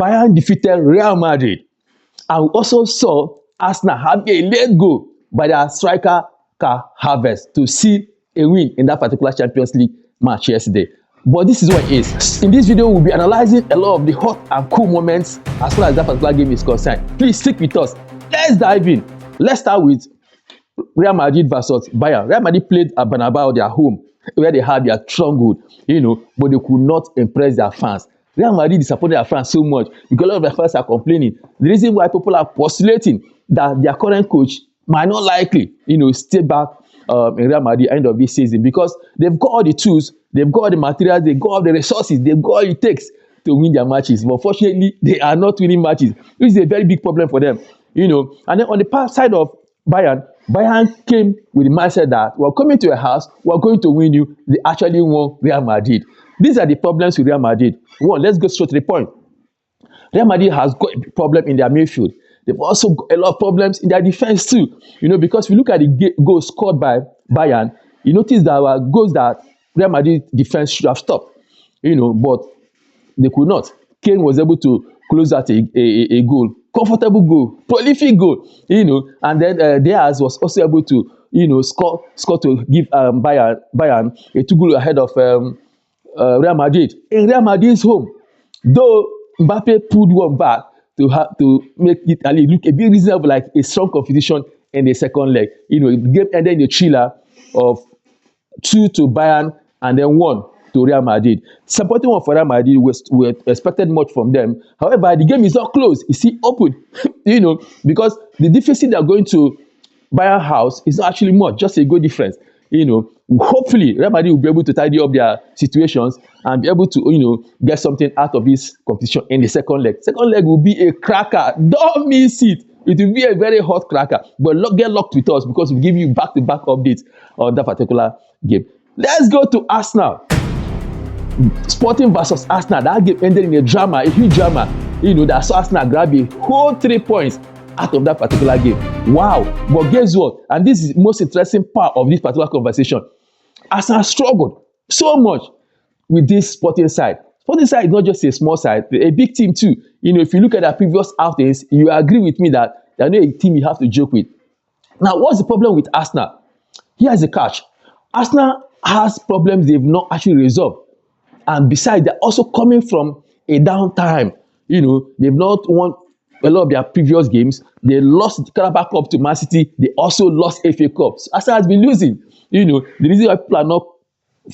Bayern defeated Real Madrid. And we also saw Arsenal have a late goal by their striker Kai Havertz to seal a win in that particular Champions League match yesterday. But this is what it is. In this video, we'll be analyzing a lot of the hot and cool moments as far as that particular game is concerned. Please stick with us. Let's dive in. Let's start with Real Madrid versus Bayern. Real Madrid played at Bernabeu, their home, where they had their stronghold, but they could not impress their fans. Real Madrid disappointed their fans so much because a lot of their fans are complaining. The reason why people are postulating that their current coach might not likely, stay back in Real Madrid end of this season because they've got all the tools, they've got all the materials, they've got all the resources, they've got all it takes to win their matches. But fortunately, they are not winning matches, which is a very big problem for them. And then on the side of Bayern came with the mindset that we're coming to a house, we're going to win you. They actually won Real Madrid. These are the problems with Real Madrid. One, let's go straight to the point. Real Madrid has got a problem in their midfield. They've also got a lot of problems in their defense too. Because if you look at the goals scored by Bayern, you notice that were goals that Real Madrid defense should have stopped. But they could not. Kane was able to close out a goal, comfortable goal, prolific goal. And then Diaz was also able to, score to give Bayern a 2-goal ahead of Real Madrid in Real Madrid's home. Though Mbappe pulled one back to make it look a bit reasonable, like a strong competition in the second leg. The game ended in a thriller of 2 to Bayern and then 1 to Real Madrid. Supporting one for Real Madrid, we expected much from them. However, the game is not close. It's still open, because the deficit they're going to Bayern house is not actually much, just a goal difference. Hopefully Real Madrid will be able to tidy up their situations and be able to, get something out of this competition in the second leg. Second leg will be a cracker. Don't miss it. It will be a very hot cracker. But get locked with us because we'll give you back-to-back updates on that particular game. Let's go to Arsenal. Sporting versus Arsenal. That game ended in a drama, a huge drama. That saw Arsenal grab a whole 3 points out of that particular game. Wow. But guess what? And this is the most interesting part of this particular conversation. Arsenal struggled so much with this Sporting side. Sporting side is not just a small side, a big team too. If you look at their previous outings, you agree with me that they're not a team you have to joke with. Now, what's the problem with Arsenal? Here's the catch. Arsenal has problems they've not actually resolved. And besides, they're also coming from a downtime. They've not won a lot of their previous games. They lost the Carabao Cup to Man City. They also lost FA Cup. So Arsenal has been losing. The reason why people are not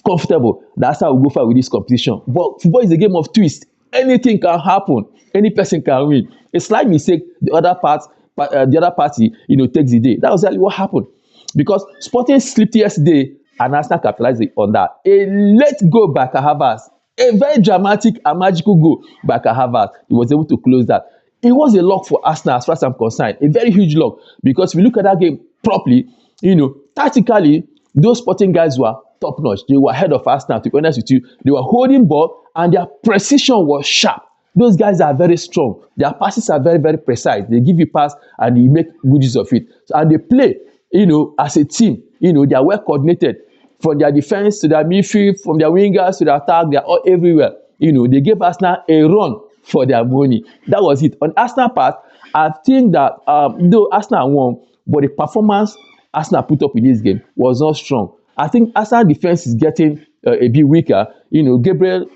comfortable, that's how we go far with this competition. But football is a game of twist. Anything can happen. Any person can win. A slight mistake, the other party, takes the day. That was exactly what happened. Because Sporting slipped yesterday and Arsenal capitalized on that. A late goal by Kai Havertz. A very dramatic and magical goal by Kai Havertz. He was able to close that. It was a lock for Arsenal as far as I'm concerned. A very huge lock. Because if you look at that game properly, tactically, those Sporting guys were top-notch. They were ahead of Arsenal, to be honest with you. They were holding ball and their precision was sharp. Those guys are very strong. Their passes are very, very precise. They give you pass and you make good use of it. And they play, as a team. They are well coordinated. From their defense to their midfield, from their wingers to their attack, they are all everywhere. They gave Arsenal a run for their money. That was it. On Arsenal part, I think that though Arsenal won, but the performance Arsenal put up in this game was not strong. I think Arsenal defense is getting a bit weaker. Gabriel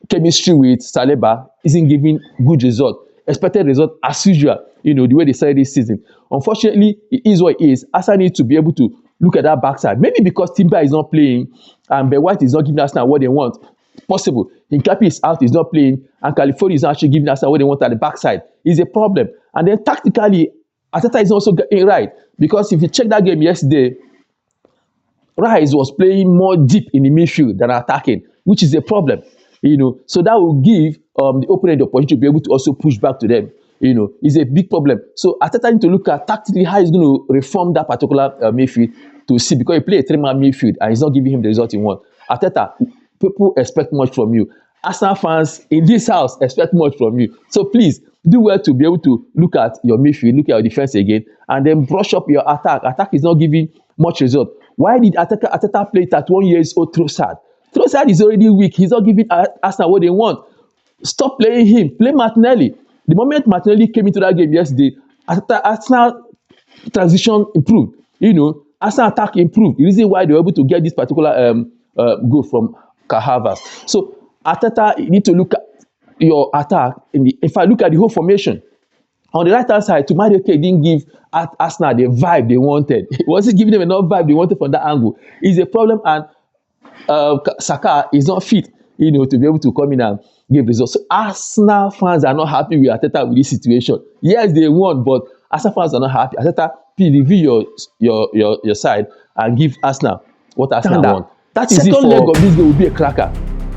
chemistry with Saliba isn't giving good result. Expected result as usual, the way they started this season. Unfortunately, it is what it is. Arsenal need to be able to look at that backside. Maybe because Timber is not playing and Ben White is not giving Arsenal what they want. Possible. Hincapié is out, he's not playing, and California is not actually giving Arsenal what they want at the backside. It's a problem. And then tactically, Arteta is also getting right. Because if you check that game yesterday, Rice was playing more deep in the midfield than attacking, which is a problem. So that will give the opponent the opportunity to be able to also push back to them. It's a big problem. So Arteta need to look at tactically how he's going to reform that particular midfield to see, because he play a 3-man midfield and he's not giving him the result he wants. Arteta, people expect much from you. Arsenal fans in this house expect much from you. So please do well to be able to look at your midfield, look at your defense again, and then brush up your attack. Attack is not giving much result. Why did Arteta play 31 years old Trossard? Trossard is already weak. He's not giving Arsenal what they want. Stop playing him. Play Martinelli. The moment Martinelli came into that game yesterday, Arsenal transition improved. Arsenal attack improved. The reason why they were able to get this particular goal from Kai Havertz. So Arteta, you need to look at your attack. If I look at the whole formation, on the right hand side, Madueke didn't give Arsenal the vibe they wanted. He wasn't giving them enough vibe they wanted from that angle. It's a problem, and Saka is not fit, to be able to come in and give results. So Arsenal fans are not happy with Arteta with this situation. Yes, they won, but Arsenal fans are not happy. Arteta, please review your side and give Arsenal what Arsenal want. That is second leg of this game will be a cracker.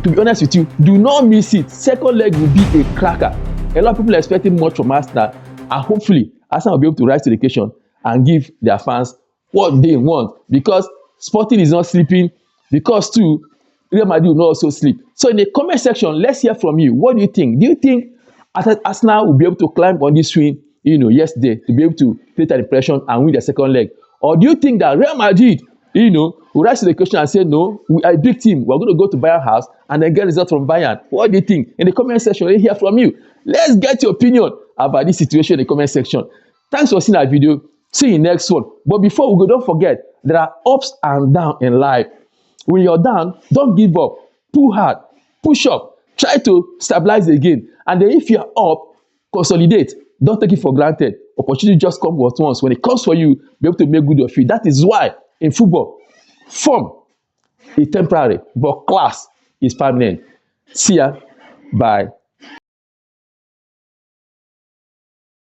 To be honest with you, do not miss it. Second leg will be a cracker. A lot of people are expecting much from Arsenal, and hopefully Arsenal will be able to rise to the occasion and give their fans what they want, because Sporting is not sleeping, because too Real Madrid will not also sleep. So in the comment section, let's hear from you. What do you think? Do you think Arsenal will be able to climb on this swing, yesterday, to be able to create an impression and win the second leg? Or do you think that Real Madrid, will rise to the occasion and say, no, we are a big team, we're going to go to Bayern house and then get results from Bayern? What do you think? In the comment section, let's hear from you. Let's get your opinion about this situation in the comment section. Thanks for seeing our video. See you in the next one. But before we go, don't forget, there are ups and downs in life. When you're down, don't give up. Pull hard, push up, try to stabilize again. And then if you're up, consolidate. Don't take it for granted. Opportunity just comes at once. When it comes for you, be able to make good of it. That is why in football, form is temporary, but class is permanent. See ya. Bye.